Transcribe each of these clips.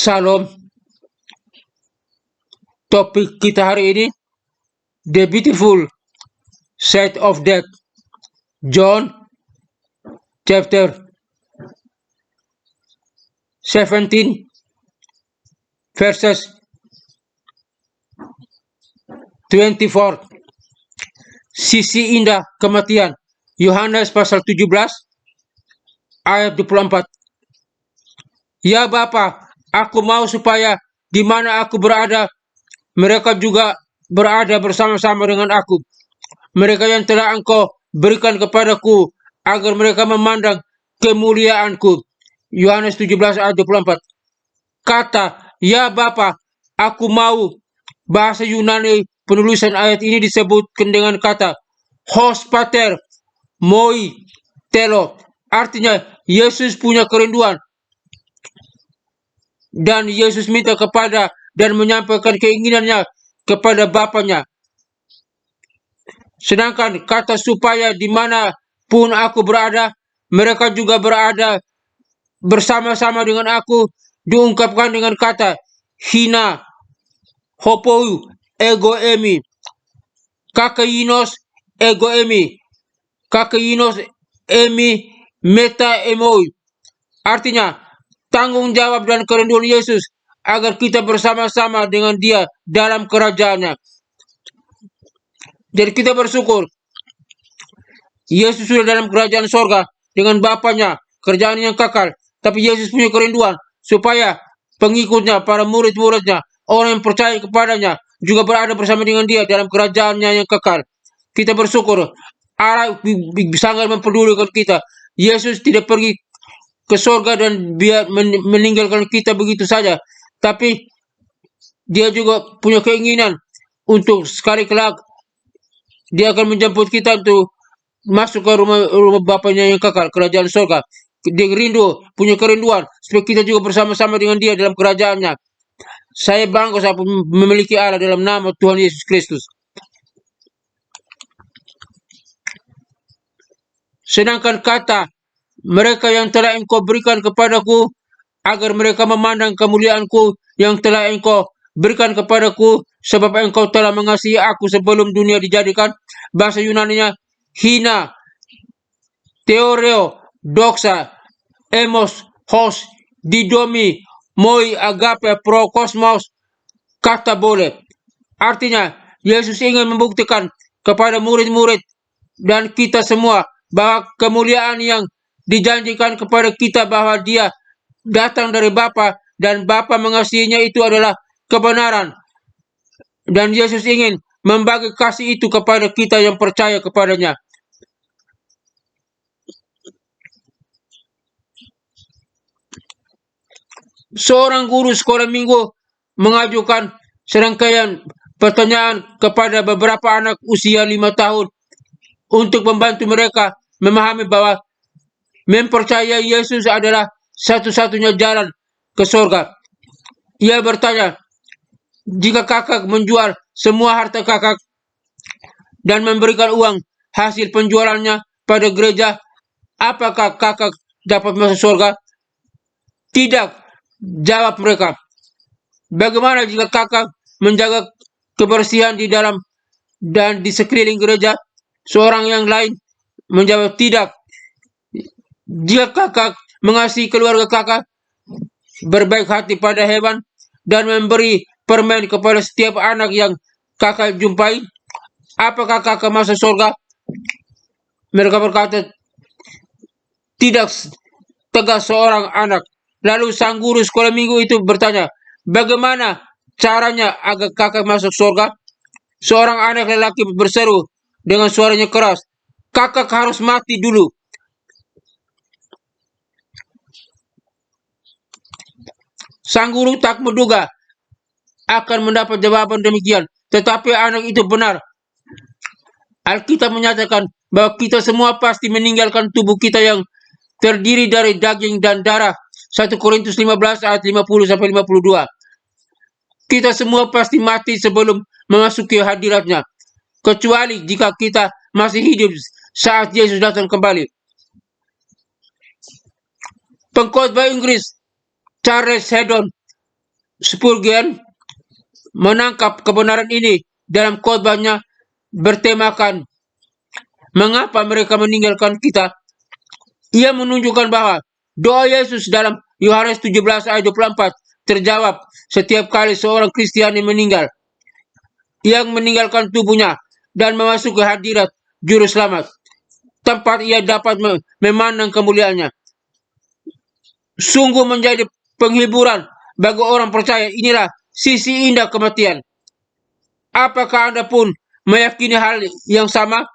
Salam, topik kita hari ini, The Beautiful Side of Death. John chapter 17 verses 24. Sisi indah kematian. Yohanes pasal 17 ayat 24. Ya Bapa, aku mau supaya di mana aku berada, mereka juga berada bersama-sama dengan aku. Mereka yang telah Engkau berikan kepadaku, agar mereka memandang kemuliaanku. Yohanes 17 ayat 24. Kata, ya Bapa, aku mau. Bahasa Yunani penulisan ayat ini disebutkan dengan kata hos pater moi telo. Artinya, Yesus punya kerinduan. Dan Yesus minta kepada dan menyampaikan keinginannya kepada Bapanya. Sedangkan kata supaya dimanapun aku berada, mereka juga berada bersama-sama dengan aku, diungkapkan dengan kata hina hopou ego emi, kakainos ego emi, kakainos emi meta emoi. Artinya, tanggung jawab dan kerinduan Yesus agar kita bersama-sama dengan Dia dalam kerajaannya. Jadi kita bersyukur Yesus sudah dalam kerajaan sorga dengan Bapanya, kerajaan yang kekal. Tapi Yesus punya kerinduan supaya pengikutnya, para murid-muridnya, orang yang percaya kepadanya juga berada bersama dengan Dia dalam kerajaannya yang kekal. Kita bersyukur Allah sangat mempedulikan kita. Yesus tidak pergi ke sorga dan biar meninggalkan kita begitu saja, tapi Dia juga punya keinginan untuk sekali kelak Dia akan menjemput kita untuk masuk ke rumah Bapanya yang kekal, kerajaan surga. Dia rindu, punya kerinduan supaya kita juga bersama-sama dengan Dia dalam kerajaannya. Saya bangga saya memiliki Allah dalam nama Tuhan Yesus Kristus. Sedangkan kata mereka yang telah Engkau berikan kepadaku, agar mereka memandang kemuliaanku yang telah Engkau berikan kepadaku, sebab Engkau telah mengasihi aku sebelum dunia dijadikan. Bahasa Yunaninya hina theoreo doxa emos hos didomi moi agape pro kosmos kata boleh. Artinya, Yesus ingin membuktikan kepada murid-murid dan kita semua bahwa kemuliaan yang dijanjikan kepada kita bahwa Dia datang dari Bapa dan Bapa mengasihinya itu adalah kebenaran. Dan Yesus ingin membagi kasih itu kepada kita yang percaya kepadanya. Seorang guru sekolah minggu mengajukan serangkaian pertanyaan kepada beberapa anak usia 5 tahun untuk membantu mereka memahami bahwa mempercayai Yesus adalah satu-satunya jalan ke surga. Ia bertanya, jika kakak menjual semua harta kakak dan memberikan uang hasil penjualannya pada gereja, apakah kakak dapat masuk surga? Tidak, jawab mereka. Bagaimana jika kakak menjaga kebersihan di dalam dan di sekeliling gereja? Seorang yang lain menjawab, tidak. Jika kakak mengasihi keluarga kakak, berbaik hati pada hewan, dan memberi permen kepada setiap anak yang kakak jumpai, apakah kakak masuk surga? Mereka berkata, tidak, tegas seorang anak. Lalu sang guru sekolah minggu itu bertanya, bagaimana caranya agar kakak masuk surga? Seorang anak lelaki berseru dengan suaranya keras, kakak harus mati dulu. Sang guru tak menduga akan mendapat jawaban demikian, tetapi anak itu benar. Alkitab menyatakan bahwa kita semua pasti meninggalkan tubuh kita yang terdiri dari daging dan darah. 1 Korintus 15 ayat 50-52. Kita semua pasti mati sebelum memasuki hadiratnya, kecuali jika kita masih hidup saat Yesus datang kembali. Pengkhotbah Inggris Charles Haddon Spurgeon menangkap kebenaran ini dalam khotbahnya bertemakan mengapa mereka meninggalkan kita. Ia menunjukkan bahwa doa Yesus dalam Yohanes 17 ayat 24 terjawab setiap kali seorang Kristiani meninggal, yang meninggalkan tubuhnya dan memasuki hadirat Juru Selamat, tempat ia dapat memandang kemuliaannya. Sungguh menjadi penghiburan bagi orang percaya. Inilah sisi indah kematian. Apakah Anda pun meyakini hal yang sama?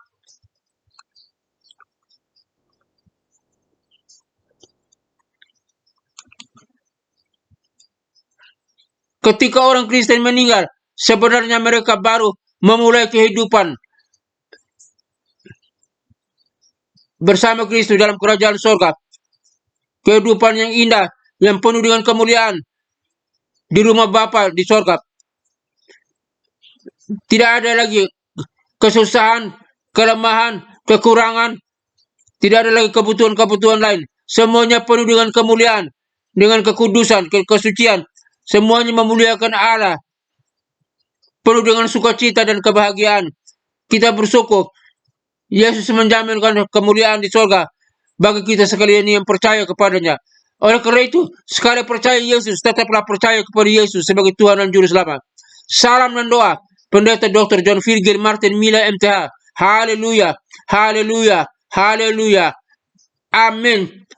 Ketika orang Kristen meninggal, sebenarnya mereka baru memulai kehidupan bersama Kristus dalam kerajaan surga. Kehidupan yang indah, yang penuh dengan kemuliaan di rumah Bapa di surga. Tidak ada lagi kesusahan, kelemahan, kekurangan. Tidak ada lagi kebutuhan-kebutuhan lain. Semuanya penuh dengan kemuliaan, dengan kekudusan, kesucian. Semuanya memuliakan Allah. Penuh dengan sukacita dan kebahagiaan. Kita bersyukur Yesus menjaminkan kemuliaan di surga bagi kita sekalian yang percaya kepadanya. Oleh karena itu, sekali percaya Yesus, tetaplah percaya kepada Yesus sebagai Tuhan dan Juru Selamat. Salam dan doa, Pendeta Dr. John Virgil Martin Miller MTH. Haleluya, haleluya, haleluya. Amin.